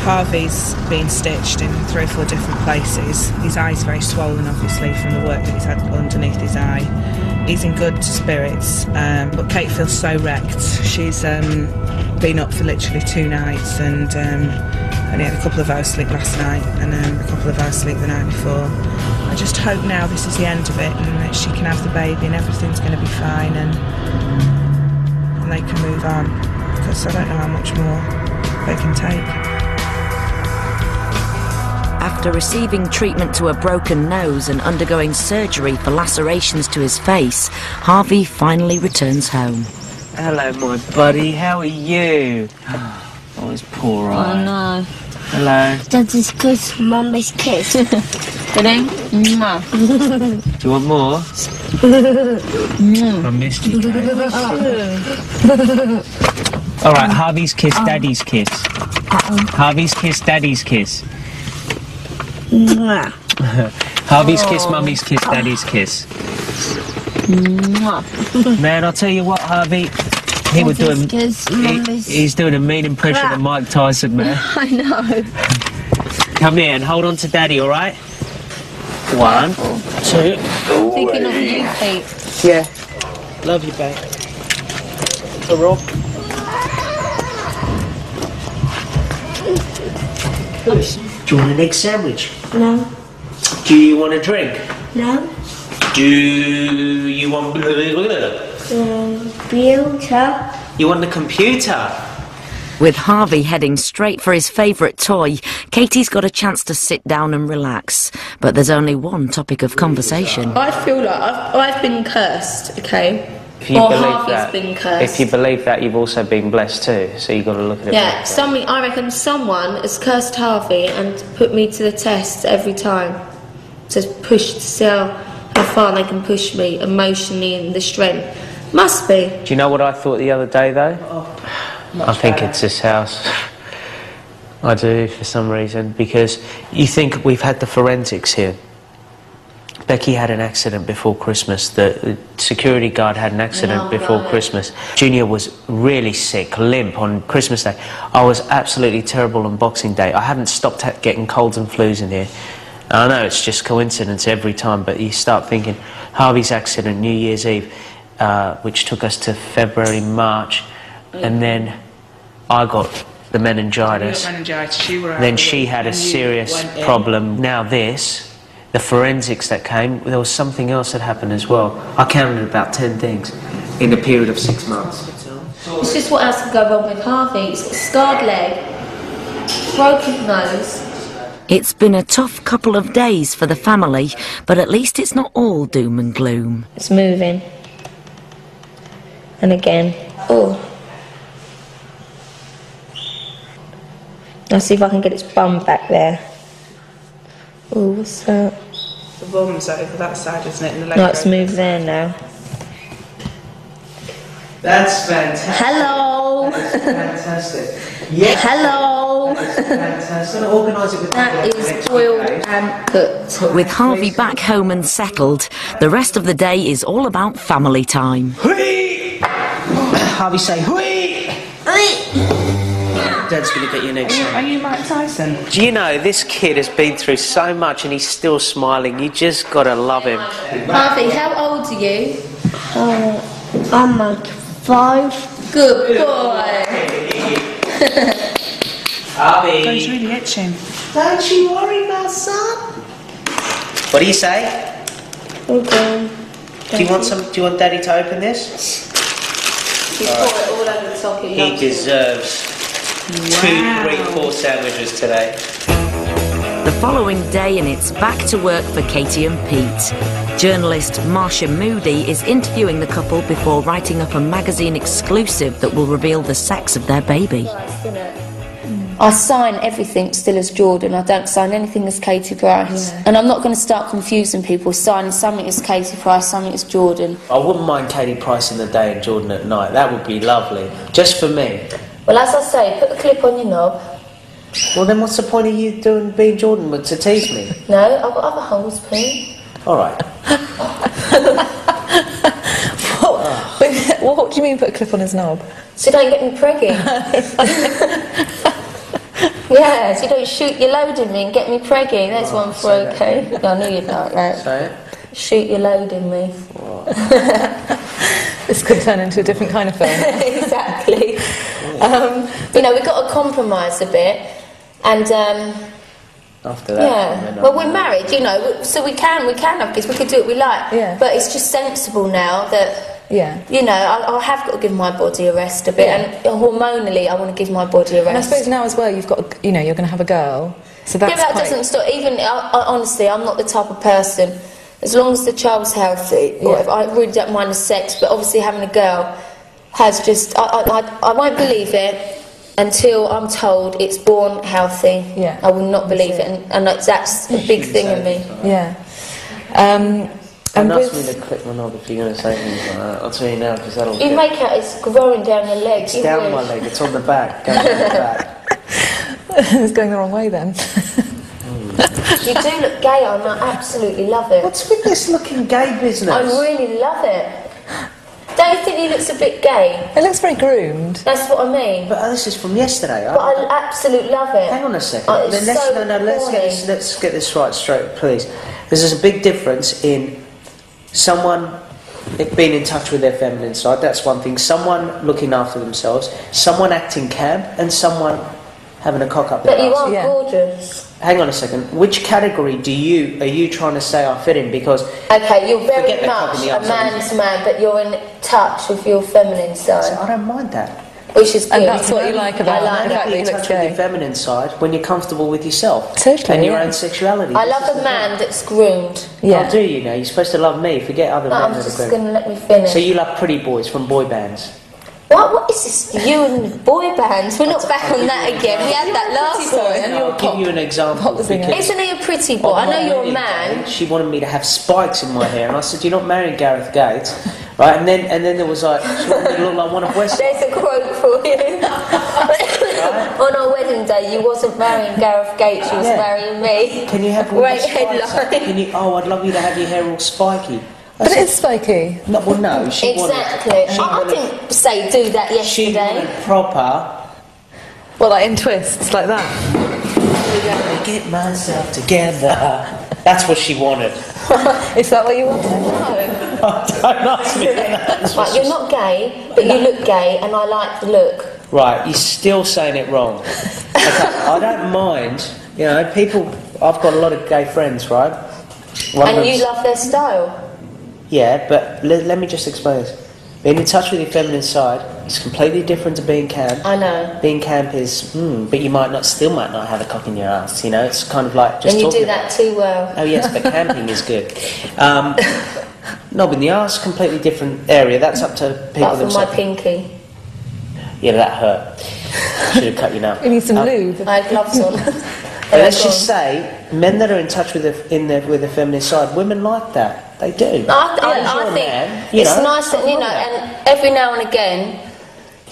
Harvey's been stitched in 3 or 4 different places. His eye's very swollen, obviously, from the work that he's had underneath his eye. He's in good spirits, but Kate feels so wrecked. She's been up for literally 2 nights and only had a couple of hours sleep last night and a couple of hours sleep the night before. I just hope now this is the end of it and that she can have the baby and everything's going to be fine and they can move on, because I don't know how much more they can take. After receiving treatment to a broken nose and undergoing surgery for lacerations to his face, Harvey finally returns home. Hello, my buddy. How are you? Oh, his poor eye. Oh, no. Hello. Daddy's kiss, Mummy's kiss. Ready? Mwah. Do you want more? I missed you, Kate. All right, Harvey's kiss, Daddy's kiss. Harvey's kiss, Daddy's kiss. Mwah. Harvey's kiss, Mummy's kiss, Daddy's kiss. Mwah. Man, I'll tell you what, Harvey. He's doing a mean impression of Mike Tyson, man. I know. Come here and hold on to Daddy, all right? 1, 2. Thinking of you, Pete. Yeah. Love you, babe. So, Rob. Do you want an egg sandwich? No. Do you want a drink? No. Do you want... Computer. You want the computer? With Harvey heading straight for his favourite toy, Katie's got a chance to sit down and relax. But there's only one topic of conversation. I feel like I've been cursed, okay? Or Harvey's been cursed. If you believe that, you've also been blessed too. So you've got to look at it. Yeah, I reckon someone has cursed Harvey and put me to the test every time. To push, to see how far they can push me emotionally and the strength. Must be. Do you know what I thought the other day, though? I think it's this house. I do, for some reason, because you think we've had the forensics here. Becky had an accident before Christmas. The security guard had an accident before Christmas. Junior was really sick, limp on Christmas Day. I was absolutely terrible on Boxing Day. I haven't stopped getting colds and flus in here. I know it's just coincidence every time, but you start thinking, Harvey's accident, New Year's Eve, which took us to February, March, and then I got the meningitis. Then she had a serious problem. Now this, the forensics that came, there was something else that happened as well. I counted about 10 things in a period of 6 months. It's just what else could go wrong with Harvey. He's got a scarred leg, broken nose. It's been a tough couple of days for the family, but at least it's not all doom and gloom. It's moving. And again. Oh. I'll see if I can get its bum back there. Oh, what's that? The bum's over that side, isn't it? And the leg No, it's moved there now. That's fantastic. Hello. That's fantastic. Yeah. Hello. Fantastic. I'm going to organise it with That is boiled and cooked. With Harvey back home and settled, the rest of the day is all about family time. Hui! Harvey, say hui! Dad's going to get you next time. Are you Mike Tyson? Do you know, this kid has been through so much and he's still smiling. You just got to love him. Harvey, how old are you? I'm like 5. Good boy. Harvey. Oh, he's really itching. Don't you worry, my son. What do you say? Okay. Do you want Daddy to open this? He's got it all over the top. He deserves 2, 3, 4 sandwiches today. The following day and it's back to work for Katie and Pete. Journalist Marcia Moody is interviewing the couple before writing up a magazine exclusive that will reveal the sex of their baby. I sign everything still as Jordan. I don't sign anything as Katie Price. Yeah. And I'm not going to start confusing people, signing something as Katie Price, something as Jordan. I wouldn't mind Katie Price in the day and Jordan at night. That would be lovely. Just for me. Well, as I say, put the clip on your knob. Well, then what's the point of you being Jordan, but to tease me? No, I've got other holes, Pete. All right. What do you mean put a clip on his knob? So you don't get me preggy. Yeah, so you don't shoot your load in me and get me preggy. That's one for okay. I knew you'd like that. Say it. Shoot your load in me. This could turn into a different kind of film. Exactly. You know, we've got to compromise a bit, and After that, yeah. Well, we're married, you know, so we can have kids. We can do what we like. Yeah. But it's just sensible now that. Yeah. You know, I have got to give my body a rest a bit, and hormonally, I want to give my body a rest. And I suppose now as well, you've got, you know, you're going to have a girl, so that's yeah, but that doesn't stop. Even honestly, I'm not the type of person. As long as the child's healthy, or if I really don't mind the sex, but obviously having a girl has just. I won't believe it until I'm told it's born healthy. Yeah. I will not believe it, and that's a big thing in me. Yeah. And ask me to click my knob if you're going to say things like that. I'll tell you now, because that'll... You make out it's growing down your leg. It's down my leg, it's on the back, going down the back. It's going the wrong way then. You do look gay, I absolutely love it. What's with this looking gay business? I really love it. Don't you think he looks a bit gay? It looks very groomed. That's what I mean. But this is from yesterday. But I absolutely love it. Hang on a second. Oh, it's Let's get this right straight, please. There's a big difference in someone being in touch with their feminine side, that's one thing. Someone looking after themselves, someone acting camp, and someone having a cock up their But you arse. are gorgeous. Hang on a second. Which category are you trying to say I fit in? Because okay, you're very forget the cock much in the a arse, man's man, but you're in touch with your feminine side, I don't mind that. which is good. And that's what you like about I like the that. fact that he in looks touch with gay. your feminine side when you're comfortable with yourself. Totally, and your yeah. own sexuality. I This love is a the man that's groomed. thing. Yeah. Oh, do you now? You're supposed to love me. Forget other No, men I'm that just are going to let me finish. So you love pretty boys from boy bands? What is this? You and boy bands? We're not back on that again. We had that last time. I'll give you an example. singer. because Isn't he a pretty boy? I know you're a man. She wanted me to have spikes in my hair, and I said, "You're not marrying Gareth Gates, right?" And then there was like, she wanted me to look like one of West. There's a quote for you. On our wedding day, you wasn't marrying Gareth Gates, you was Yeah. marrying me. Can you have all Great the spikes? headline. Can you? Oh, I'd love you to have your hair all spiky. But it is spiky. No, well, no, she Exactly. wanted. She I wanted, didn't say do that she yesterday. wanted proper. Well, like in twists, like that. I get myself together. That's what she wanted. Is that what you wanted? Don't ask me that. Right, you're not gay, but you look gay, and I like the look. Right, you're still saying it wrong. Okay, I don't mind. You know, people. I've got a lot of gay friends, right? One of And you them's- love their style. Yeah, but let me just explain this. Being in touch with your feminine side is completely different to being camp. I know. Being camp is, but you might not have a cock in your ass. You know, it's kind of like just. And you talking do about that too well. Oh yes, but camping is good. Knob in the arse, completely different area. That's up to people Apart from my themselves. pinky. Yeah, that hurt. Should have cut you now. You need some lube. I had gloves on. But let's just say, men that are in touch with the feminine side, women like that. They do. I think it's nice that, you know, and every now and again,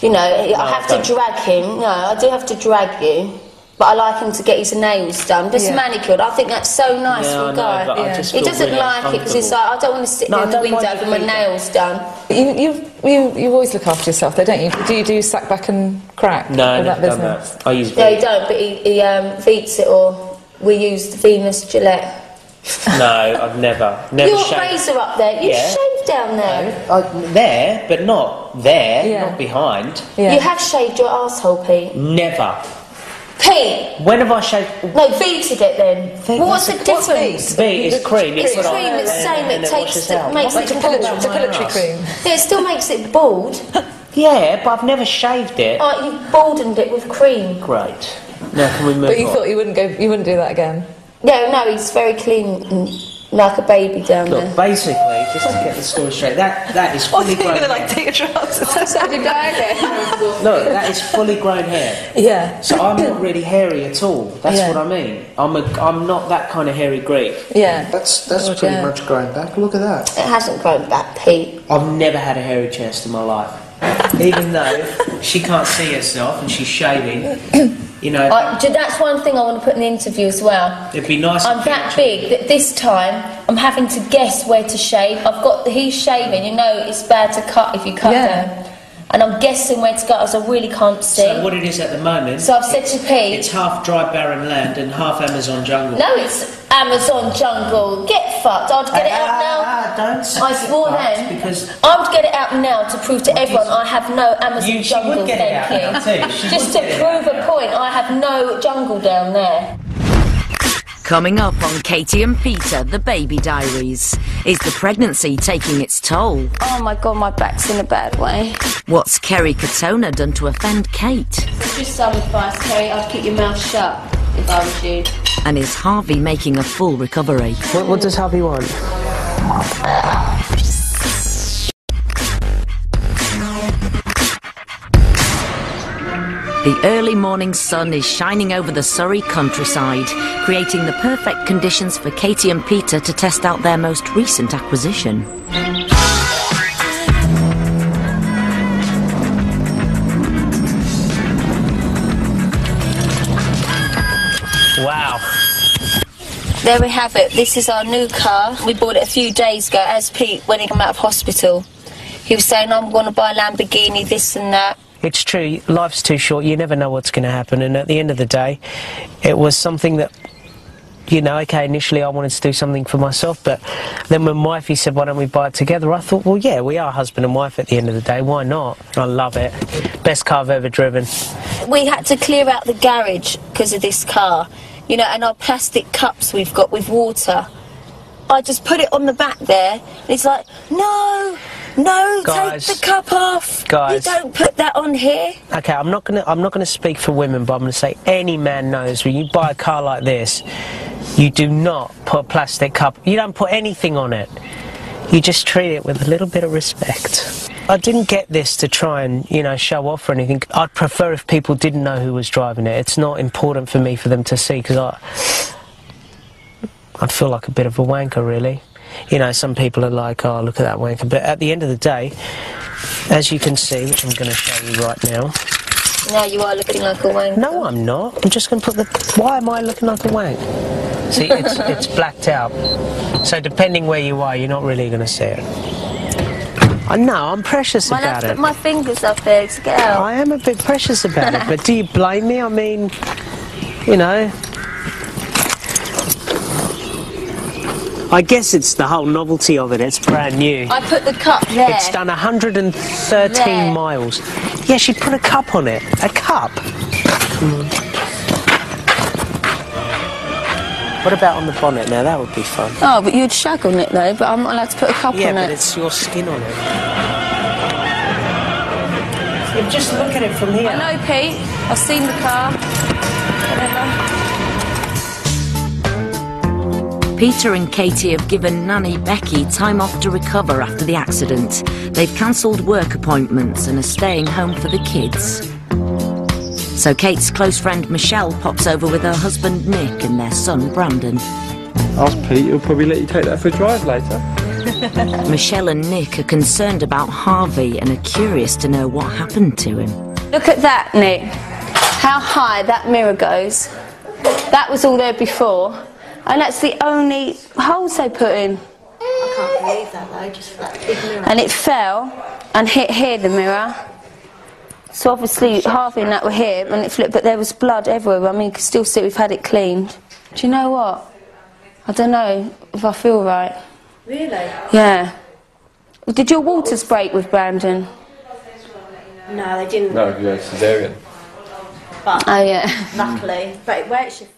you know, I have to drag him. No, I do have to drag you. But I like him to get his nails done, just manicured. I I think so nice for a guy. But I just He feel doesn't really like it because it's like, I don't want to sit No, there in the I don't window mind with my your feet nails done. You always look after yourself, though, don't you? Do you do sack back and crack? No, I with that never done business? that. I use No, he don't, but he Veets it, or we used Venus Gillette. No, I've never Your shaved. razor up there, you Yeah. shaved down there. There, but not there, Yeah. not behind. Yeah. You have shaved your asshole, Pete. Never. Pete! When have I shaved? No, Veeted it then. Well, what's the What's difference? V is cream. It's what I- cream, it's the same, it and takes washes the- out. makes What's it the problem with my Depilatory arse? cream. Yeah, it still makes it bald. Yeah, but I've never shaved it. Like you've baldened it with cream. Great. Now can we move But you on? thought you wouldn't do that again? Yeah, no, he's very clean and like a baby down there. Look, basically, just to get the story straight, that is fully grown hair. take your trousers. So did I then. Look, that is fully grown hair. Yeah. So I'm not really hairy at all. That's Yeah. what I mean. I'm not that kind of hairy Greek. Yeah. That's Good, pretty yeah. much grown back. Look at that. It hasn't grown back, Pete. I've never had a hairy chest in my life. Even though she can't see herself and she's shaving, you know, That's one thing I want to put in the interview as well. it'd be nice. I'm that big that this time I'm having to guess where to shave. He's shaving, you know it's bad to cut if you cut Yeah. there. and I'm guessing where to go as I really can't see. So what it is at the moment... So I've said to Pete... It's half dry barren land and half Amazon jungle. No, it's Amazon jungle. Get fucked. I'd get it out now. Don't say I swore then. Because I would get it out now to prove to everyone I have no Amazon jungle. Would get it out now too. Just to prove a point, I have no jungle down there. Coming up on Katie and Peter, the baby diaries. Is the pregnancy taking its toll? Oh my god, my back's in a bad way. What's Kerry Katona done to offend Kate? Just some advice, Kerry. I'd keep your mouth shut if I was you. And is Harvey making a full recovery? What does Harvey want? The early morning sun is shining over the Surrey countryside, creating the perfect conditions for Katie and Peter to test out their most recent acquisition. Wow. There we have it. This is our new car. We bought it a few days ago as Pete, when he came out of hospital. He was saying, I'm going to buy a Lamborghini, this and that. It's true, life's too short, you never know what's going to happen, and at the end of the day, it was something that, you know, okay, initially I wanted to do something for myself, but then when wifey said, why don't we buy it together, I thought, well, yeah, we are husband and wife at the end of the day, why not? I love it. Best car I've ever driven. We had to clear out the garage because of this car, you know, and our plastic cups we've got with water. I just put it on the back there, and it's like, no, guys, take the cup off. Guys, you don't put that on here. Okay, I'm not gonna speak for women, but I'm gonna say any man knows when you buy a car like this, you do not put a plastic cup. You don't put anything on it. You just treat it with a little bit of respect. I didn't get this to try and, you know, show off or anything. I'd prefer if people didn't know who was driving it. It's not important for me for them to see, because I'd feel like a bit of a wanker, really. You know, some people are like, oh, look at that wanker. But at the end of the day, as you can see, which I'm going to show you right now. Now you are looking like a wanker. No, I'm not. I'm just going to put the... Why am I looking like a wank? See, it's blacked out. So depending where you are, you're not really going to see it. I know, I'm precious about it. Put my fingers up there to get out. I am a bit precious about it, but do you blame me? I mean, you know... I guess it's the whole novelty of it. It's brand new. I put the cup there. It's done 113 miles. Yeah, she put a cup on it. A cup? What about on the bonnet now? That would be fun. Oh, but you'd shag on it though, but I'm not allowed to put a cup on it. Yeah, but it's your skin on it. Yeah, just look at it from here. I know, Pete. I've seen the car. Whatever. Peter and Katie have given nanny Becky time off to recover after the accident. They've cancelled work appointments and are staying home for the kids. So Kate's close friend Michelle pops over with her husband Nick and their son Brandon. Ask Pete, he'll probably let you take that for a drive later. Michelle and Nick are concerned about Harvey and are curious to know what happened to him. Look at that, Nick. How high that mirror goes. That was all there before. And that's the only holes they put in. I can't believe that though, just for that big mirror. And it fell and hit here, the mirror. So obviously Harvey and that were here and it flipped, but there was blood everywhere. I mean, you can still see we've had it cleaned. Do you know what? I don't know if I feel right. Really? Yeah. Did your waters break with Brandon? No, they didn't. No, yeah, cesarean. But oh yeah. luckily, but where it should